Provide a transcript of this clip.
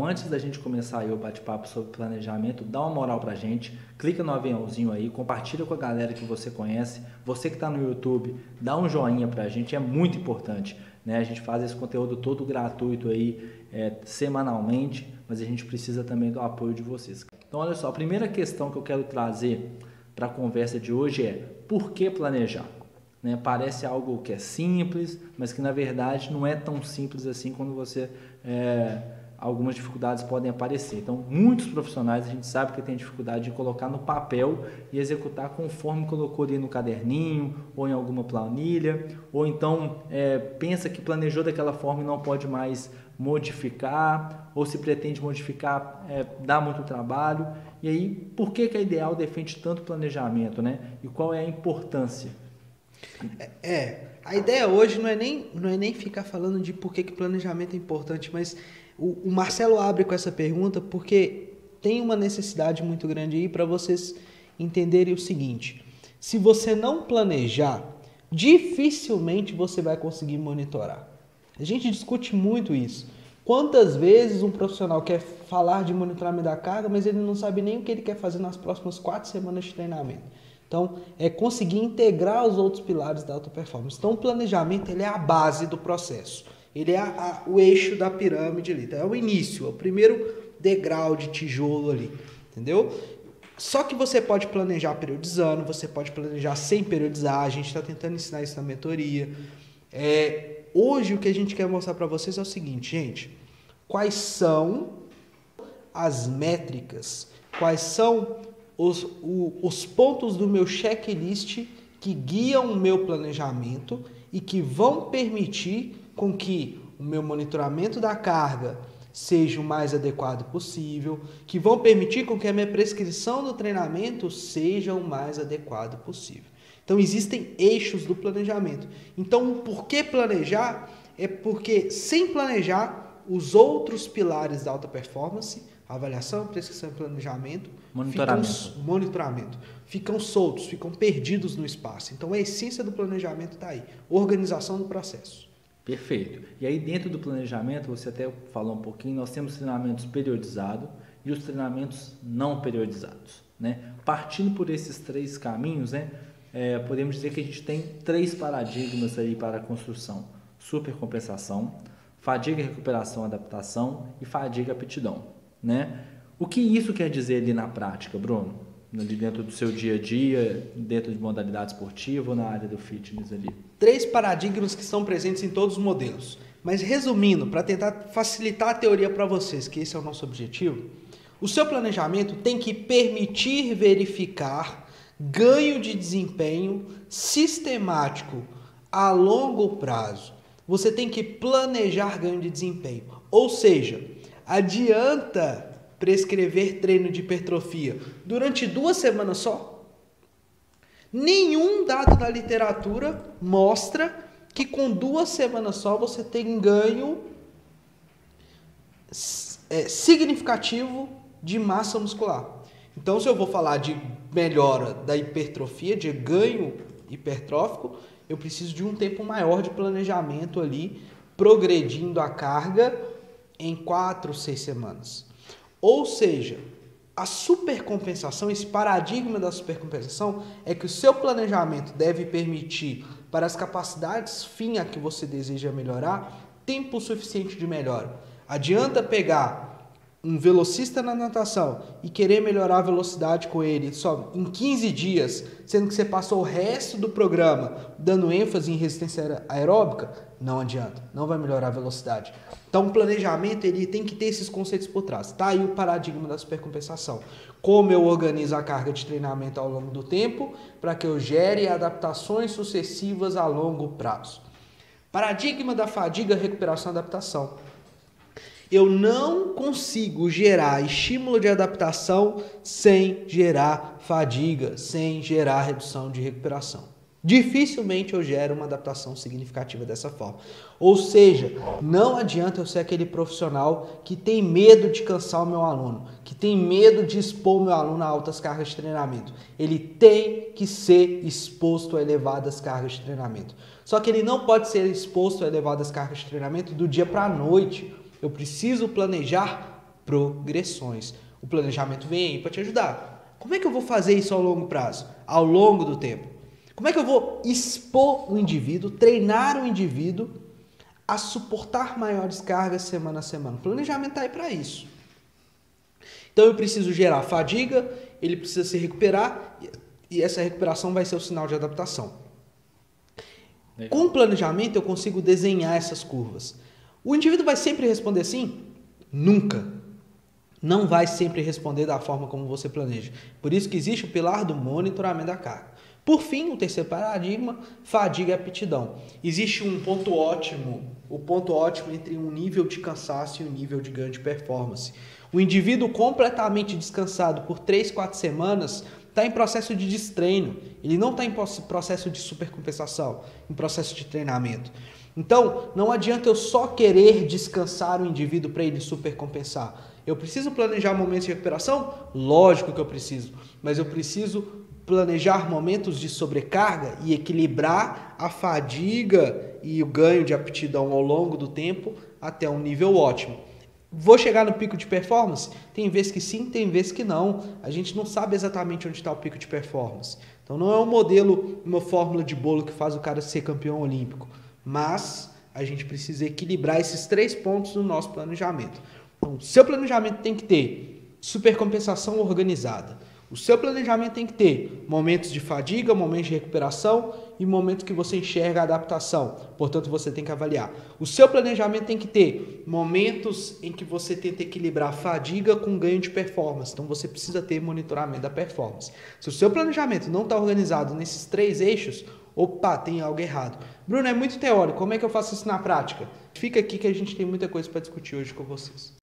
Antes da gente começar aí o bate-papo sobre planejamento, dá uma moral pra gente, clica no aviãozinho aí, compartilha com a galera que você conhece, você que está no YouTube, dá um joinha pra gente, é muito importante, né? A gente faz esse conteúdo todo gratuito aí, semanalmente, mas a gente precisa também do apoio de vocês. Então olha só, a primeira questão que eu quero trazer para a conversa de hoje é: por que planejar? Né? Parece algo que é simples, mas que na verdade não é tão simples assim quando você... algumas dificuldades podem aparecer. Então, muitos profissionais, a gente sabe que tem dificuldade de colocar no papel e executar conforme colocou ali no caderninho, ou em alguma planilha, ou então pensa que planejou daquela forma e não pode mais modificar, ou se pretende modificar, dá muito trabalho. E aí, por que a Ideal defende tanto planejamento, né? E qual é a importância? A ideia hoje não é nem ficar falando de por que planejamento é importante, mas o Marcelo abre com essa pergunta porque tem uma necessidade muito grande aí para vocês entenderem o seguinte: se você não planejar, dificilmente você vai conseguir monitorar. A gente discute muito isso. Quantas vezes um profissional quer falar de monitoramento da carga, mas ele não sabe nem o que ele quer fazer nas próximas 4 semanas de treinamento. Então, é conseguir integrar os outros pilares da alta performance. Então, o planejamento ele é a base do processo. Ele é o eixo da pirâmide ali. Então, é o início, é o primeiro degrau de tijolo ali. Entendeu? Só que você pode planejar periodizando, você pode planejar sem periodizar. A gente está tentando ensinar isso na mentoria. Hoje, o que a gente quer mostrar para vocês é o seguinte, gente. Quais são as métricas? Quais são os pontos do meu checklist que guiam o meu planejamento e que vão permitir com que o meu monitoramento da carga seja o mais adequado possível, que vão permitir com que a minha prescrição do treinamento seja o mais adequado possível. Então, existem eixos do planejamento. Então, por que planejar? É porque, sem planejar, os outros pilares da alta performance, avaliação, prescrição e planejamento, monitoramento, ficam soltos, ficam perdidos no espaço. Então, a essência do planejamento está aí. Organização do processo. Perfeito. E aí, dentro do planejamento, você até falou um pouquinho, nós temos treinamentos periodizados e os treinamentos não periodizados, né? Partindo por esses 3 caminhos, né? Podemos dizer que a gente tem 3 paradigmas aí para a construção: supercompensação, fadiga, recuperação, adaptação e fadiga, aptidão, né? O que isso quer dizer ali na prática, Bruno? Dentro do seu dia a dia, dentro de modalidade esportiva ou na área do fitness ali? 3 paradigmas que estão presentes em todos os modelos. Mas resumindo, para tentar facilitar a teoria para vocês, que esse é o nosso objetivo, o seu planejamento tem que permitir verificar ganho de desempenho sistemático a longo prazo. Você tem que planejar ganho de desempenho. Ou seja, adianta prescrever treino de hipertrofia durante 2 semanas só? Nenhum dado da literatura mostra que com 2 semanas só você tem ganho significativo de massa muscular. Então, se eu vou falar de melhora da hipertrofia, de ganho hipertrófico, eu preciso de um tempo maior de planejamento ali, progredindo a carga em 4, 6 semanas. Ou seja, a supercompensação, esse paradigma da supercompensação é que o seu planejamento deve permitir para as capacidades fim a que você deseja melhorar, tempo suficiente de melhora. Adianta pegar um velocista na natação e querer melhorar a velocidade com ele só em 15 dias, sendo que você passou o resto do programa dando ênfase em resistência aeróbica, não adianta, não vai melhorar a velocidade. Então o planejamento ele tem que ter esses conceitos por trás. Tá aí o paradigma da supercompensação. Como eu organizo a carga de treinamento ao longo do tempo para que eu gere adaptações sucessivas a longo prazo. Paradigma da fadiga, recuperação e adaptação. Eu não consigo gerar estímulo de adaptação sem gerar fadiga, sem gerar redução de recuperação. Dificilmente eu gero uma adaptação significativa dessa forma. Ou seja, não adianta eu ser aquele profissional que tem medo de cansar o meu aluno, que tem medo de expor o meu aluno a altas cargas de treinamento. Ele tem que ser exposto a elevadas cargas de treinamento. Só que ele não pode ser exposto a elevadas cargas de treinamento do dia para a noite. Eu preciso planejar progressões. O planejamento vem aí para te ajudar. Como é que eu vou fazer isso ao longo prazo? Ao longo do tempo. Como é que eu vou expor o indivíduo, treinar o indivíduo a suportar maiores cargas semana a semana? O planejamento está aí para isso. Então eu preciso gerar fadiga, ele precisa se recuperar e essa recuperação vai ser o sinal de adaptação. Legal. Com o planejamento eu consigo desenhar essas curvas. O indivíduo vai sempre responder sim? Nunca. Não vai sempre responder da forma como você planeja. Por isso que existe o pilar do monitoramento da carga. Por fim, o terceiro paradigma, fadiga e aptidão. Existe um ponto ótimo, o ponto ótimo entre um nível de cansaço e um nível de ganho de performance. O indivíduo completamente descansado por 3, 4 semanas está em processo de destreino. Ele não está em processo de supercompensação, em processo de treinamento. Então, não adianta eu só querer descansar o indivíduo para ele supercompensar. Eu preciso planejar momentos de recuperação? Lógico que eu preciso, mas eu preciso planejar momentos de sobrecarga e equilibrar a fadiga e o ganho de aptidão ao longo do tempo até um nível ótimo. Vou chegar no pico de performance? Tem vezes que sim, tem vezes que não. A gente não sabe exatamente onde está o pico de performance. Então não é um modelo, uma fórmula de bolo que faz o cara ser campeão olímpico. Mas a gente precisa equilibrar esses 3 pontos no nosso planejamento. Então, seu planejamento tem que ter supercompensação organizada. O seu planejamento tem que ter momentos de fadiga, momentos de recuperação e momentos que você enxerga a adaptação. Portanto, você tem que avaliar. O seu planejamento tem que ter momentos em que você tenta equilibrar fadiga com ganho de performance. Então, você precisa ter monitoramento da performance. Se o seu planejamento não está organizado nesses 3 eixos, opa, tem algo errado. Bruno, é muito teórico. Como é que eu faço isso na prática? Fica aqui que a gente tem muita coisa para discutir hoje com vocês.